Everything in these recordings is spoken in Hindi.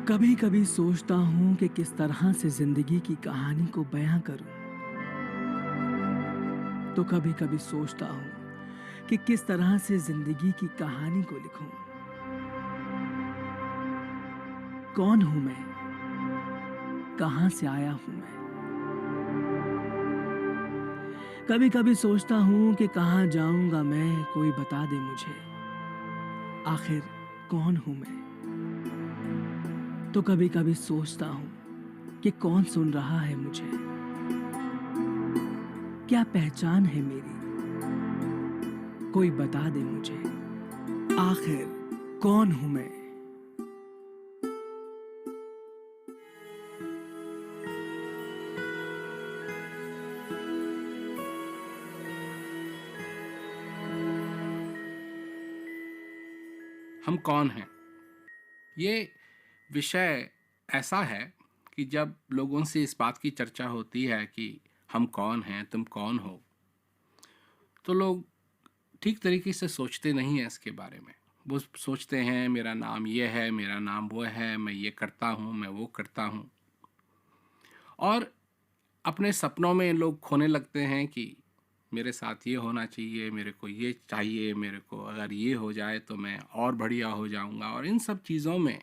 कभी कभी सोचता हूँ कि किस तरह से जिंदगी की कहानी को बयां करूं। तो कभी कभी सोचता हूँ कि किस तरह से जिंदगी की कहानी को लिखूं। कौन हूं मैं, कहां से आया हूं मैं। कभी कभी सोचता हूँ कि कहां जाऊंगा मैं, कोई बता दे मुझे आखिर कौन हूं मैं। तो कभी कभी सोचता हूँ कि कौन सुन रहा है मुझे, क्या पहचान है मेरी, कोई बता दे मुझे आखिर कौन हूं मैं। हम कौन हैं? ये विषय ऐसा है कि जब लोगों से इस बात की चर्चा होती है कि हम कौन हैं, तुम कौन हो, तो लोग ठीक तरीके से सोचते नहीं हैं इसके बारे में। वो सोचते हैं मेरा नाम ये है, मेरा नाम वो है, मैं ये करता हूँ, मैं वो करता हूँ। और अपने सपनों में लोग खोने लगते हैं कि मेरे साथ ये होना चाहिए, मेरे को ये चाहिए, मेरे को अगर ये हो जाए तो मैं और बढ़िया हो जाऊंगा, और इन सब चीज़ों में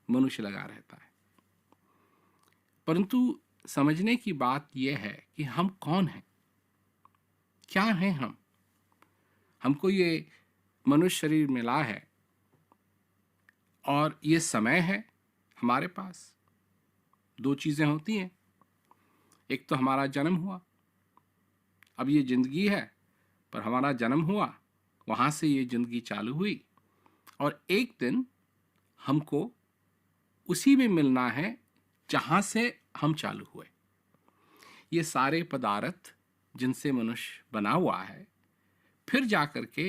मनुष्य लगा रहता है। परंतु समझने की बात यह है कि हम कौन हैं, क्या हैं हम। हमको ये मनुष्य शरीर मिला है और ये समय है हमारे पास। दो चीज़ें होती हैं, एक तो हमारा जन्म हुआ, अब ये ज़िंदगी है, पर हमारा जन्म हुआ, वहाँ से ये ज़िंदगी चालू हुई, और एक दिन हमको उसी में मिलना है जहाँ से हम चालू हुए। ये सारे पदार्थ जिनसे मनुष्य बना हुआ है, फिर जाकर के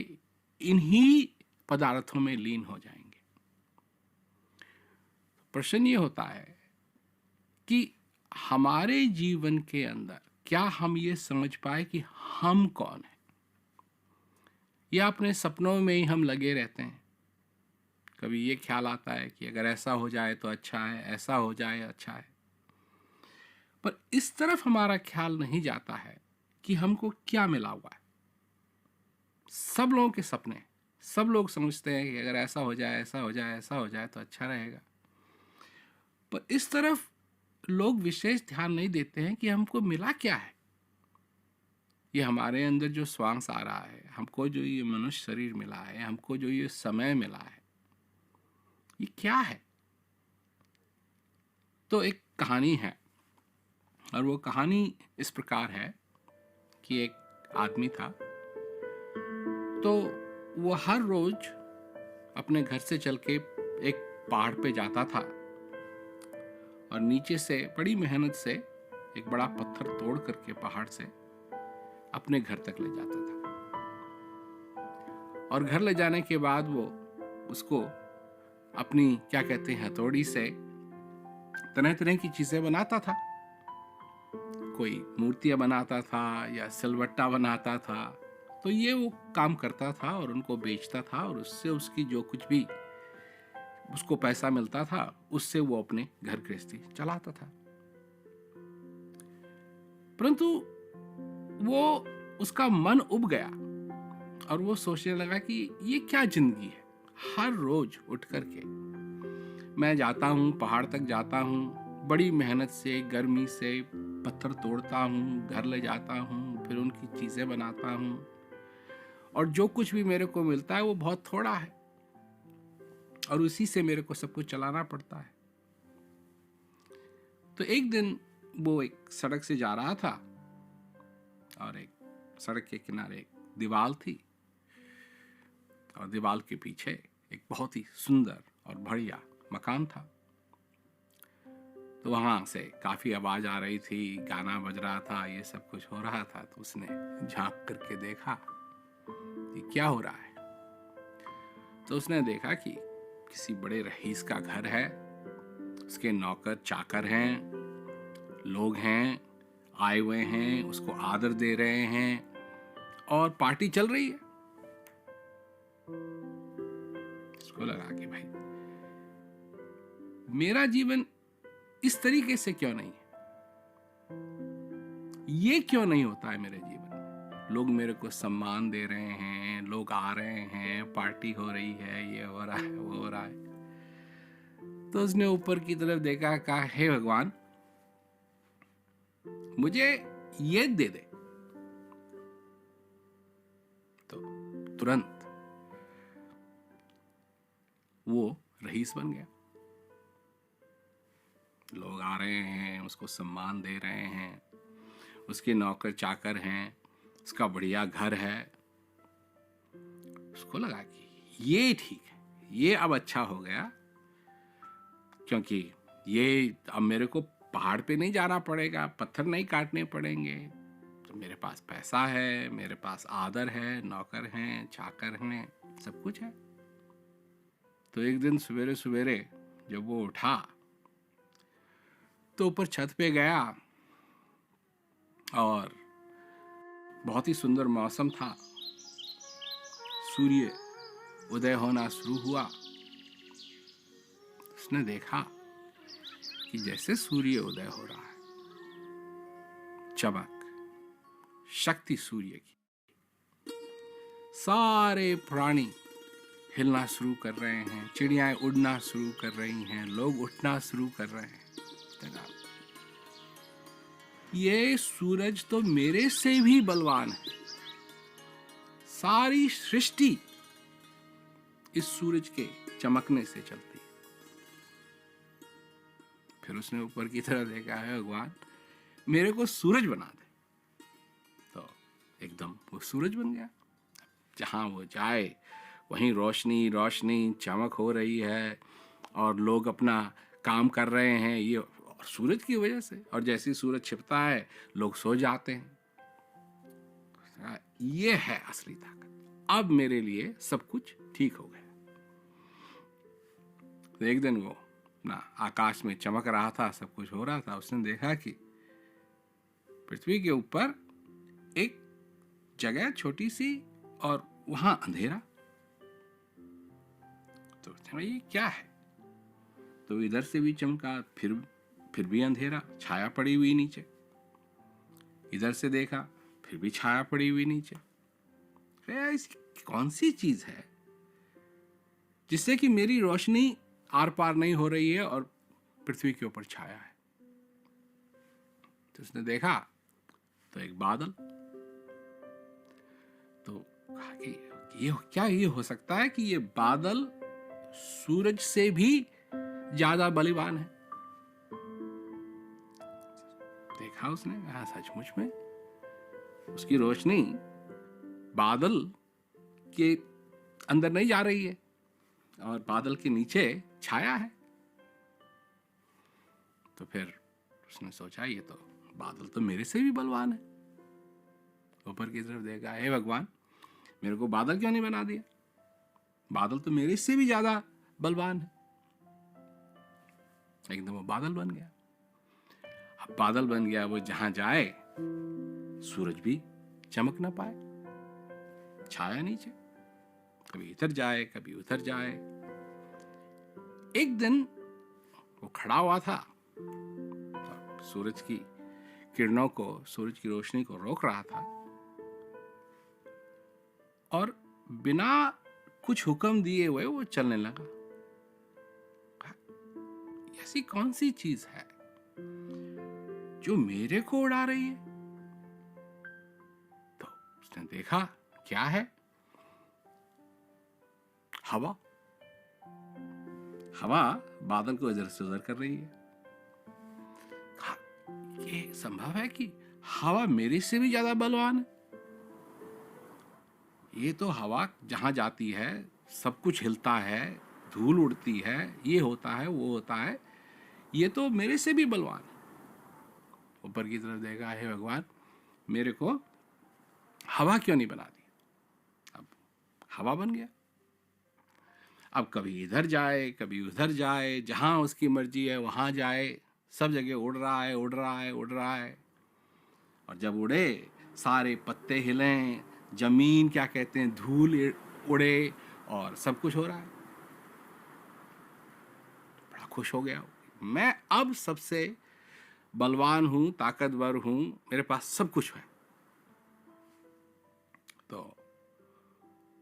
इन्हीं पदार्थों में लीन हो जाएंगे। प्रश्न ये होता है कि हमारे जीवन के अंदर क्या हम ये समझ पाए कि हम कौन हैं, या अपने सपनों में ही हम लगे रहते हैं। कभी ये ख्याल आता है कि अगर ऐसा हो जाए तो अच्छा है, ऐसा हो जाए अच्छा है, पर इस तरफ हमारा ख्याल नहीं जाता है कि हमको क्या मिला हुआ है। सब लोगों के सपने, सब लोग समझते हैं कि अगर ऐसा हो जाए, ऐसा हो जाए, ऐसा हो जाए तो अच्छा रहेगा, पर इस तरफ लोग विशेष ध्यान नहीं देते हैं कि हमको मिला क्या है। ये हमारे अंदर जो श्वास आ रहा है, हमको जो ये मनुष्य शरीर मिला है, हमको जो ये समय मिला है, ये क्या है। तो एक कहानी है, और वो कहानी इस प्रकार है कि एक आदमी था। तो वो हर रोज अपने घर से चल के एक पहाड़ पे जाता था, और नीचे से बड़ी मेहनत से एक बड़ा पत्थर तोड़ करके पहाड़ से अपने घर तक ले जाता था। और घर ले जाने के बाद वो उसको अपनी क्या कहते हैं हथौड़ी से तरह तरह की चीजें बनाता था। कोई मूर्तियां बनाता था या सिलवट्टा बनाता था। तो ये वो काम करता था और उनको बेचता था, और उससे उसकी जो कुछ भी उसको पैसा मिलता था, उससे वो अपने घर गृहस्थी चलाता था। परंतु वो उसका मन उब गया, और वो सोचने लगा कि ये क्या जिंदगी है। हर रोज उठ करके मैं जाता हूँ, पहाड़ तक जाता हूँ, बड़ी मेहनत से गर्मी से पत्थर तोड़ता हूँ, घर ले जाता हूँ, फिर उनकी चीजें बनाता हूँ, और जो कुछ भी मेरे को मिलता है वो बहुत थोड़ा है, और उसी से मेरे को सब कुछ चलाना पड़ता है। तो एक दिन वो एक सड़क से जा रहा था, और एक सड़क के किनारे एक दीवार थी, और दीवार के पीछे एक बहुत ही सुंदर और बढ़िया मकान था। तो वहां से काफी आवाज आ रही थी, गाना बज रहा था, ये सब कुछ हो रहा था। तो उसने झांक करके देखा कि क्या हो रहा है। तो उसने देखा कि किसी बड़े रईस का घर है, उसके नौकर चाकर हैं, लोग हैं, आए हुए हैं, उसको आदर दे रहे हैं, और पार्टी चल रही है। उसको लगा कि भाई मेरा जीवन इस तरीके से क्यों नहीं है? ये क्यों नहीं होता है मेरे जीवन में? लोग मेरे को सम्मान दे रहे हैं, लोग आ रहे हैं, पार्टी हो रही है, ये हो रहा है, वो हो रहा है। तो उसने ऊपर की तरफ देखा, कहा, हे भगवान, मुझे ये दे दे। तो तुरंत वो रईस बन गया। लोग आ रहे हैं, उसको सम्मान दे रहे हैं, उसके नौकर चाकर हैं, उसका बढ़िया घर है। उसको लगा कि ये ठीक है, ये अब अच्छा हो गया, क्योंकि ये अब मेरे को पहाड़ पे नहीं जाना पड़ेगा, पत्थर नहीं काटने पड़ेंगे, तो मेरे पास पैसा है, मेरे पास आदर है, नौकर हैं, चाकर हैं, सब कुछ है। तो एक दिन सवेरे सवेरे जब वो उठा तो ऊपर छत पे गया और बहुत ही सुंदर मौसम था। सूर्य उदय होना शुरू हुआ। उसने देखा कि जैसे सूर्य उदय हो रहा है, चमक, शक्ति सूर्य की, सारे प्राणी हिलना शुरू कर रहे हैं, चिड़ियाएं उड़ना शुरू कर रही हैं, लोग उठना शुरू कर रहे हैं। ये सूरज तो मेरे से भी बलवान है। सारी सृष्टि इस सूरज के चमकने से चलती है। फिर उसने ऊपर की तरफ देखा, है भगवान, मेरे को सूरज बना दे। तो एकदम वो सूरज बन गया। जहां वो जाए वहीं रोशनी रोशनी, चमक हो रही है और लोग अपना काम कर रहे हैं, ये सूरज की वजह से। और जैसे ही सूरज छिपता है, लोग सो जाते हैं। ये है असली ताकत। अब मेरे लिए सब कुछ ठीक हो गया। तो एक दिन वो ना आकाश में चमक रहा था, सब कुछ हो रहा था। उसने देखा कि पृथ्वी के ऊपर एक जगह छोटी सी और वहां अंधेरा। तो ये क्या है? तो इधर से भी चमका, फिर भी अंधेरा, छाया पड़ी हुई नीचे। इधर से देखा, फिर भी छाया पड़ी हुई नीचे। ऐसी कौन सी चीज है जिससे कि मेरी रोशनी आर पार नहीं हो रही है और पृथ्वी के ऊपर छाया है? तो उसने देखा तो एक बादल। तो कहा कि ये क्या ये हो सकता है कि ये बादल सूरज से भी ज्यादा बलवान है? देखा उसने, कहा सचमुच में उसकी रोशनी बादल के अंदर नहीं जा रही है और बादल के नीचे छाया है। तो फिर उसने सोचा, ये तो बादल तो मेरे से भी बलवान है। ऊपर की तरफ देखा, हे भगवान, मेरे को बादल क्यों नहीं बना दिया? बादल तो मेरे से भी ज्यादा बलवान है। एकदम वो बादल बन गया। अब बादल बन गया, वो जहां जाए सूरज भी चमक ना पाए, छाया नीचे, कभी इधर जाए कभी उधर जाए। एक दिन वो खड़ा हुआ था, सूरज की किरणों को, सूरज की रोशनी को रोक रहा था और बिना कुछ हुक्म दिए हुए वो चलने लगा। ऐसी कौन सी चीज है जो मेरे को उड़ा रही है? तो उसने देखा, क्या है? हवा। हवा बादल को इधर से उधर कर रही है। ये संभव है कि हवा मेरे से भी ज्यादा बलवान है? ये तो हवा जहां जाती है सब कुछ हिलता है, धूल उड़ती है, ये होता है वो होता है, ये तो मेरे से भी बलवान है। ऊपर की तरफ देखा, हे भगवान, मेरे को हवा क्यों नहीं बना दी? अब हवा बन गया। अब कभी इधर जाए कभी उधर जाए, जहां उसकी मर्जी है वहां जाए, सब जगह उड़ रहा है उड़ रहा है उड़ रहा है। और जब उड़े, सारे पत्ते हिलें, जमीन क्या कहते हैं, धूल उड़े और सब कुछ हो रहा है। बड़ा खुश हो गया, मैं अब सबसे बलवान हूं, ताकतवर हूं, मेरे पास सब कुछ है। तो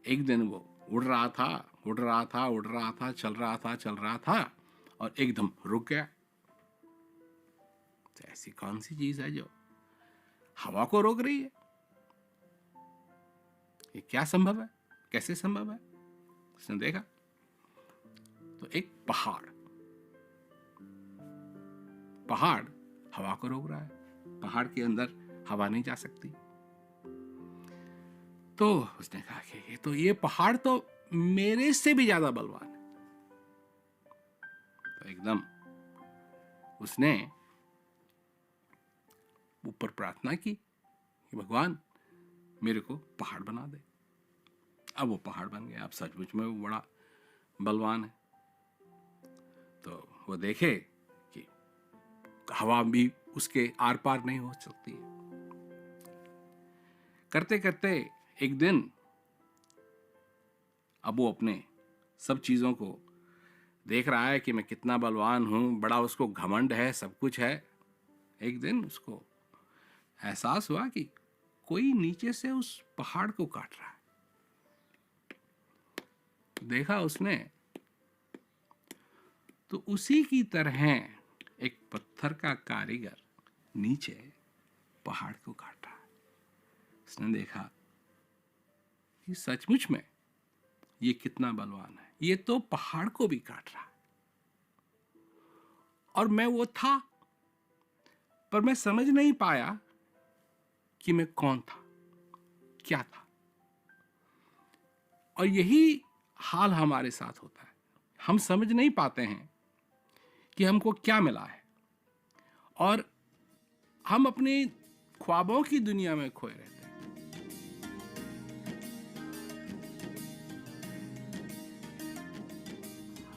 एक दिन वो उड़ रहा था, उड़ रहा था, उड़ रहा था, चल रहा था, चल रहा था, और एकदम रुक गया। तो ऐसी कौन सी चीज है जो हवा को रोक रही है? ये क्या संभव है, कैसे संभव है? उसने देखा तो एक पहाड़, पहाड़ हवा को रोक रहा है। पहाड़ के अंदर हवा नहीं जा सकती। तो उसने कहा कि ये पहाड़ तो मेरे से भी ज्यादा बलवान है। तो एकदम उसने ऊपर प्रार्थना की कि भगवान मेरे को पहाड़ बना दे। अब वो पहाड़ बन गया। अब सचमुच में वो बड़ा बलवान है। तो वो देखे कि हवा भी उसके आर पार नहीं हो सकती है। करते करते एक दिन अब वो अपने सब चीजों को देख रहा है कि मैं कितना बलवान हूं, बड़ा उसको घमंड है, सब कुछ है। एक दिन उसको एहसास हुआ कि कोई नीचे से उस पहाड़ को काट रहा है। देखा उसने तो उसी की तरह एक पत्थर का कारीगर नीचे पहाड़ को काट रहा है। उसने देखा कि सचमुच में ये कितना बलवान है, ये तो पहाड़ को भी काट रहा है। और मैं वो था, पर मैं समझ नहीं पाया कि मैं कौन था, क्या था। और यही हाल हमारे साथ होता है। हम समझ नहीं पाते हैं कि हमको क्या मिला है, और हम अपनी ख्वाबों की दुनिया में खोए रहते हैं।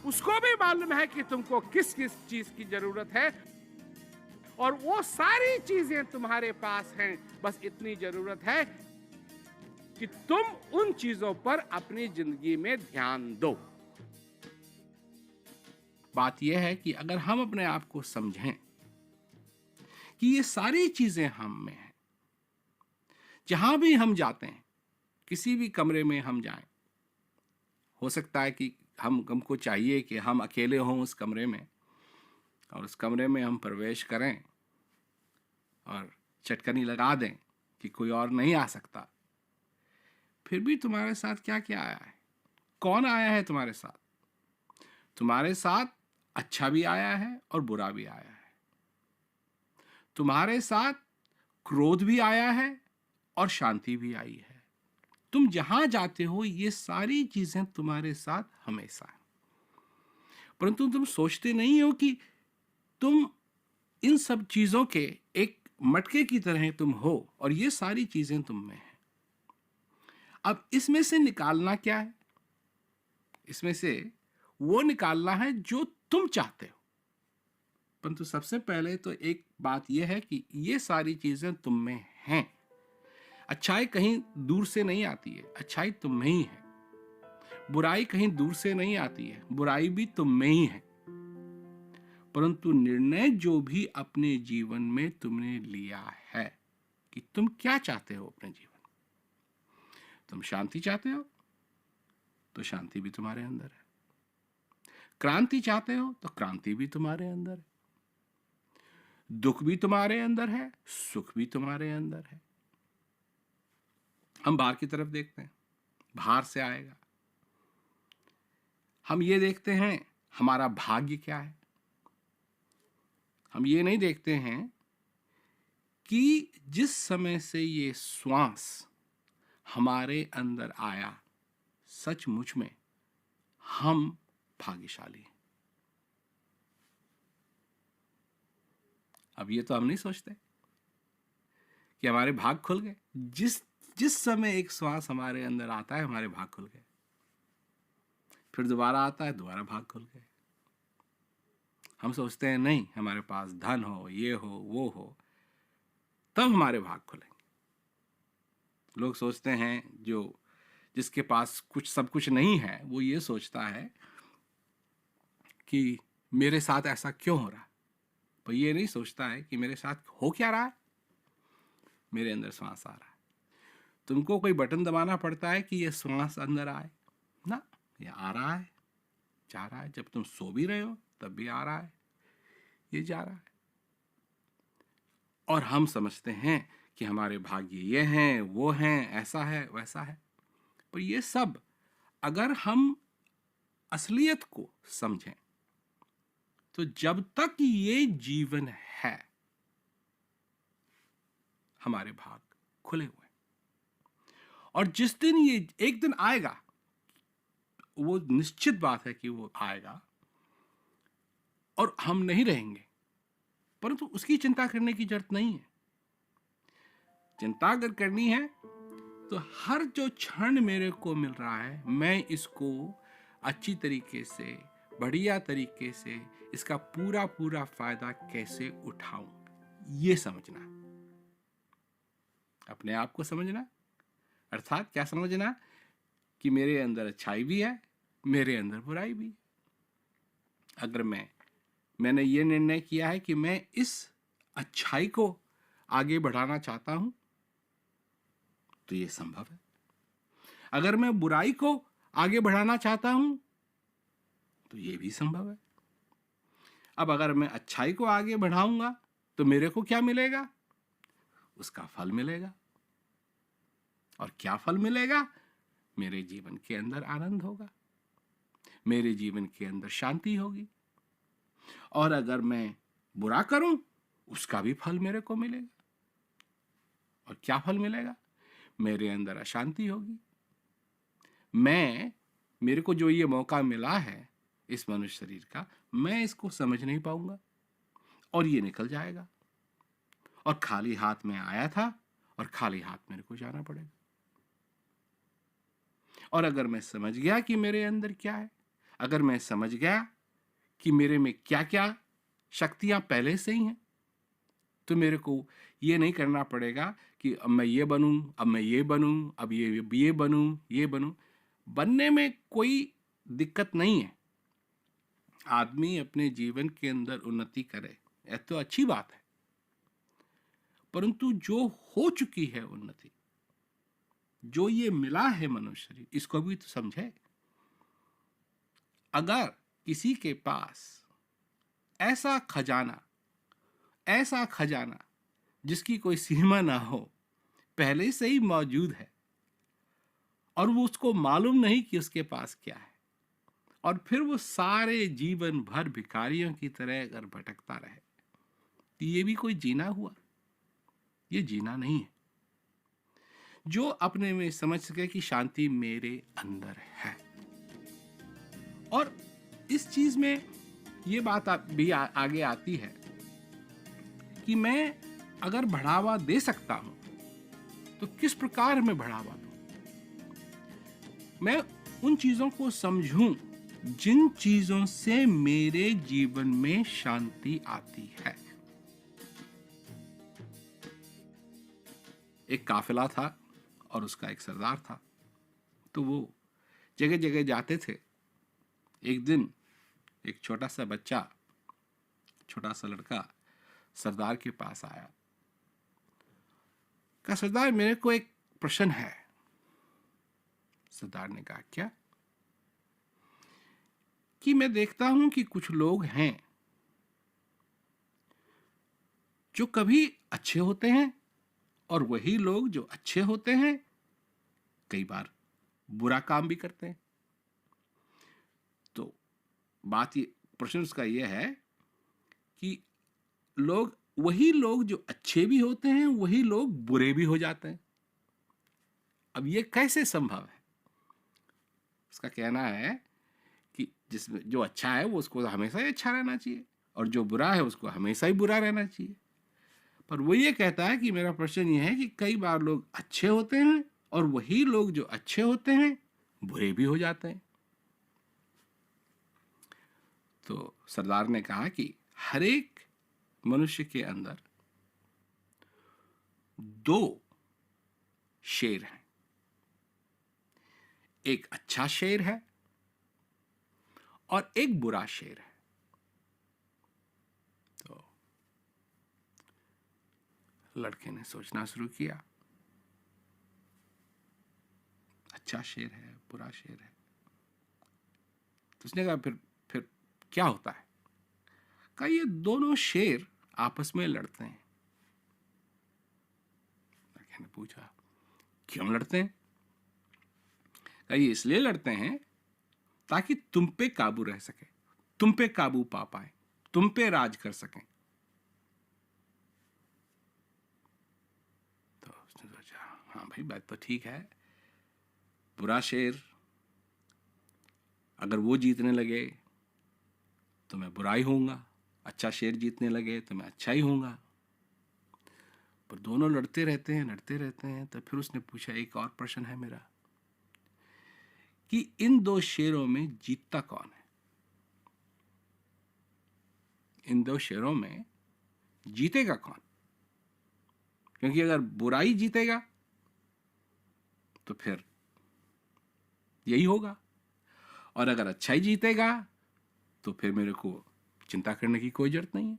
उसको भी मालूम है कि तुमको किस किस चीज की जरूरत है, और वो सारी चीजें तुम्हारे पास हैं। बस इतनी जरूरत है कि तुम उन चीजों पर अपनी जिंदगी में ध्यान दो। बात यह है कि अगर हम अपने आप को समझें कि ये सारी चीजें हम में हैं, जहां भी हम जाते हैं, किसी भी कमरे में हम जाएं, हो सकता है कि हमको चाहिए कि हम अकेले हों उस कमरे में, और उस कमरे में हम प्रवेश करें और चटकनी लगा दें कि कोई और नहीं आ सकता। फिर भी तुम्हारे साथ क्या क्या आया है? कौन आया है तुम्हारे साथ? तुम्हारे साथ अच्छा भी आया है और बुरा भी आया है। तुम्हारे साथ क्रोध भी आया है और शांति भी आई है। तुम जहां जाते हो ये सारी चीजें तुम्हारे साथ हमेशा है, परंतु तुम सोचते नहीं हो कि तुम इन सब चीजों के एक मटके की तरह तुम हो, और ये सारी चीजें तुम में हैं। अब इसमें से निकालना क्या है? इसमें से वो निकालना है जो तुम चाहते हो। परंतु सबसे पहले तो एक बात यह है कि ये सारी चीजें तुम में हैं। अच्छाई कहीं दूर से नहीं आती है, अच्छाई तुम में ही है। बुराई कहीं दूर से नहीं आती है, बुराई भी तुम में ही है। परंतु निर्णय जो भी अपने जीवन में तुमने लिया है कि तुम क्या चाहते हो अपने जीवन में। तुम शांति चाहते हो तो शांति भी तुम्हारे अंदर है। क्रांति चाहते हो तो क्रांति भी तुम्हारे अंदर है। दुख भी तुम्हारे अंदर है, सुख भी तुम्हारे अंदर है। हम बाहर की तरफ देखते हैं, बाहर से आएगा। हम ये देखते हैं हमारा भाग्य क्या है। हम ये नहीं देखते हैं कि जिस समय से ये श्वास हमारे अंदर आया, सचमुच में हम भाग्यशाली हैं। अब ये तो हम नहीं सोचते कि हमारे भाग खुल गए। जिस जिस समय एक श्वास हमारे अंदर आता है, हमारे भाग खुल गए। फिर दोबारा आता है, दोबारा भाग खुल गए। हम सोचते हैं नहीं, हमारे पास धन हो, ये हो, वो हो, तब हमारे भाग खुलेंगे। लोग सोचते हैं जिसके पास कुछ सब कुछ नहीं है, वो ये सोचता है कि मेरे साथ ऐसा क्यों हो रहा है, पर ये नहीं सोचता है कि मेरे साथ हो क्या रहा है। मेरे अंदर श्वास आ रहा है, तुमको कोई बटन दबाना पड़ता है कि ये श्वास अंदर आए ना, ये आ रहा है, जा रहा है। जब तुम सो भी रहे हो तब भी आ रहा है, ये जा रहा है। और हम समझते हैं कि हमारे भाग्य ये हैं, वो हैं, ऐसा है, वैसा है। पर ये सब अगर हम असलियत को समझें तो जब तक ये जीवन है हमारे भाग खुले हुए हैं। और जिस दिन ये एक दिन आएगा, वो निश्चित बात है कि वो आएगा और हम नहीं रहेंगे, परंतु उसकी चिंता करने की जरूरत नहीं है। चिंता अगर करनी है तो हर जो क्षण मेरे को मिल रहा है, मैं इसको अच्छी तरीके से, बढ़िया तरीके से इसका पूरा पूरा फायदा कैसे उठाऊं, ये समझना। अपने आप को समझना, अर्थात क्या समझना कि मेरे अंदर अच्छाई भी है, मेरे अंदर बुराई भी है। अगर मैंने ये निर्णय किया है कि मैं इस अच्छाई को आगे बढ़ाना चाहता हूं तो ये संभव है। अगर मैं बुराई को आगे बढ़ाना चाहता हूं तो ये भी संभव है। अब अगर मैं अच्छाई को आगे बढ़ाऊंगा तो मेरे को क्या मिलेगा? उसका फल मिलेगा। और क्या फल मिलेगा? मेरे जीवन के अंदर आनंद होगा, मेरे जीवन के अंदर शांति होगी। और अगर मैं बुरा करूं, उसका भी फल मेरे को मिलेगा। और क्या फल मिलेगा? मेरे अंदर अशांति होगी। मेरे को जो ये मौका मिला है इस मनुष्य शरीर का, मैं इसको समझ नहीं पाऊंगा और ये निकल जाएगा। और खाली हाथ में आया था और खाली हाथ मेरे को जाना पड़ेगा। और अगर मैं समझ गया कि मेरे अंदर क्या है, अगर मैं समझ गया कि मेरे में क्या क्या शक्तियां पहले से ही हैं, तो मेरे को ये नहीं करना पड़ेगा कि अब मैं ये बनूं, अब मैं ये बनूं, अब ये बनूं, ये बनूं। बनने में कोई दिक्कत नहीं है। आदमी अपने जीवन के अंदर उन्नति करे, यह तो अच्छी बात है, परंतु जो हो चुकी है उन्नति, जो ये मिला है मनुष्य शरीर, इसको भी तो समझे। अगर किसी के पास ऐसा खजाना जिसकी कोई सीमा ना हो पहले से ही मौजूद है और वो उसको मालूम नहीं कि उसके पास क्या है, और फिर वो सारे जीवन भर भिखारियों की तरह अगर भटकता रहे, तो ये भी कोई जीना हुआ? ये जीना नहीं है। जो अपने में समझ सके कि शांति मेरे अंदर है। और इस चीज में ये बात भी आगे आती है कि मैं अगर बढ़ावा दे सकता हूं तो किस प्रकार मैं बढ़ावा दूं? मैं उन चीजों को समझूं जिन चीजों से मेरे जीवन में शांति आती है। एक काफिला था और उसका एक सरदार था, तो वो जगह जगह जाते थे। एक दिन एक छोटा सा बच्चा, छोटा सा लड़का सरदार के पास आया। कहा, सरदार मेरे को एक प्रश्न है। सरदार ने कहा, क्या? कि मैं देखता हूं कि कुछ लोग हैं जो कभी अच्छे होते हैं और वही लोग जो अच्छे होते हैं कई बार बुरा काम भी करते हैं। तो बात ये, प्रश्न उसका यह है कि वही लोग जो अच्छे भी होते हैं वही लोग बुरे भी हो जाते हैं। अब ये कैसे संभव है? उसका कहना है कि जिसमें जो अच्छा है वो उसको हमेशा ही अच्छा रहना चाहिए और जो बुरा है उसको हमेशा ही बुरा रहना चाहिए। पर वो ये कहता है कि मेरा प्रश्न ये है कि कई बार लोग अच्छे होते हैं और वही लोग जो अच्छे होते हैं बुरे भी हो जाते हैं। तो सरदार ने कहा कि हर एक मनुष्य के अंदर दो शेर हैं। एक अच्छा शेर है और एक बुरा शेर है। लड़के ने सोचना शुरू किया, अच्छा शेर है, बुरा शेर है। तो उसने कहा फिर क्या होता है? कहा ये दोनों शेर आपस में लड़ते हैं। लड़के ने पूछा क्यों लड़ते हैं? कहा ये इसलिए लड़ते हैं ताकि तुम पे काबू रह सके, तुम पे काबू पा पाए, तुम पे राज कर सकें। तो उसने सोचा हाँ भाई बात तो ठीक है, बुरा शेर अगर वो जीतने लगे तो मैं बुरा ही होऊंगा, अच्छा शेर जीतने लगे तो मैं अच्छा ही होऊंगा। पर दोनों लड़ते रहते हैं। तो फिर उसने पूछा एक और प्रश्न है मेरा कि इन दो शेरों में जीतता कौन है? इन दो शेरों में जीतेगा कौन? क्योंकि अगर बुराई जीतेगा तो फिर यही होगा, और अगर अच्छा ही जीतेगा तो फिर मेरे को चिंता करने की कोई जरूरत नहीं है।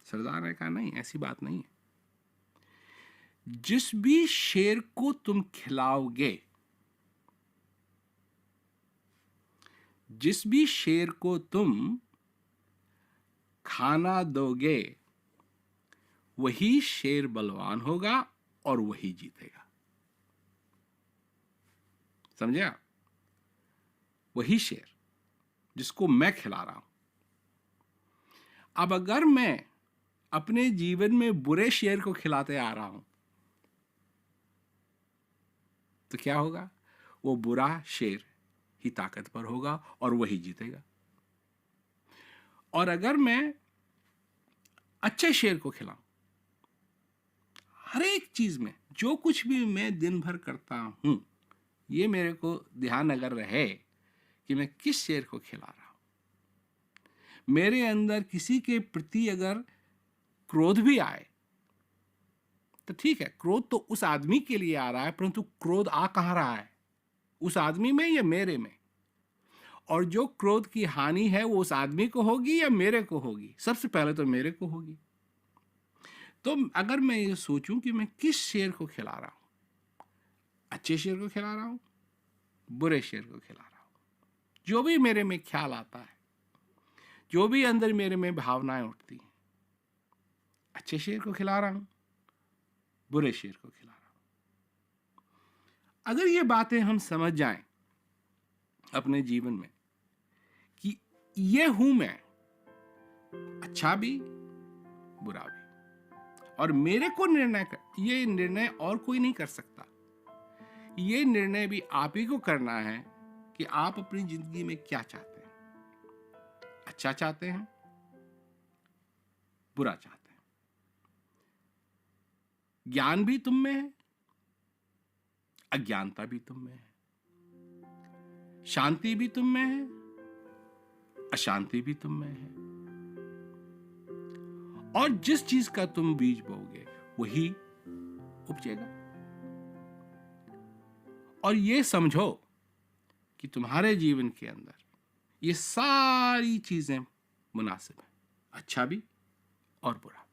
सरदार ने कहा नहीं, ऐसी बात नहीं है। जिस भी शेर को तुम खिलाओगे, जिस भी शेर को तुम खाना दोगे, वही शेर बलवान होगा और वही जीतेगा। समझे आप? वही शेर जिसको मैं खिला रहा हूं। अब अगर मैं अपने जीवन में बुरे शेर को खिलाते आ रहा हूं तो क्या होगा? वो बुरा शेर ही ताकतवर होगा और वही जीतेगा। और अगर मैं अच्छे शेर को खिलाऊं, हर एक चीज में जो कुछ भी मैं दिन भर करता हूं, ये मेरे को ध्यान अगर रहे कि मैं किस शेर को खिला रहा हूं। मेरे अंदर किसी के प्रति अगर क्रोध भी आए तो ठीक है, क्रोध तो उस आदमी के लिए आ रहा है, परंतु क्रोध आ कहां रहा है? उस आदमी में या मेरे में? और जो क्रोध की हानि है वो उस आदमी को होगी या मेरे को होगी? सबसे पहले तो मेरे को होगी। तो अगर मैं ये सोचूं कि मैं किस शेर को खिला रहा हूं, अच्छे शेर को खिला रहा हूं, बुरे शेर को खिला रहा हूं, जो भी मेरे में ख्याल आता है, जो भी अंदर मेरे में भावनाएं उठती हैं, अच्छे शेर को खिला रहा हूं, बुरे शेर को खिला रहा हूं। अगर ये बातें हम समझ जाएं अपने जीवन में कि ये हूं मैं, अच्छा भी बुरा भी, और मेरे को ये निर्णय और कोई नहीं कर सकता। ये निर्णय भी आप ही को करना है कि आप अपनी जिंदगी में क्या चाहते हैं। अच्छा चाहते हैं, बुरा चाहते हैं। ज्ञान भी तुम में है, अज्ञानता भी तुम में है, शांति भी तुम में है, अशांति भी तुम में है। और जिस चीज का तुम बीज बोओगे वही उपजेगा। और ये समझो कि तुम्हारे जीवन के अंदर ये सारी चीजें मुनासिब है, अच्छा भी और बुरा।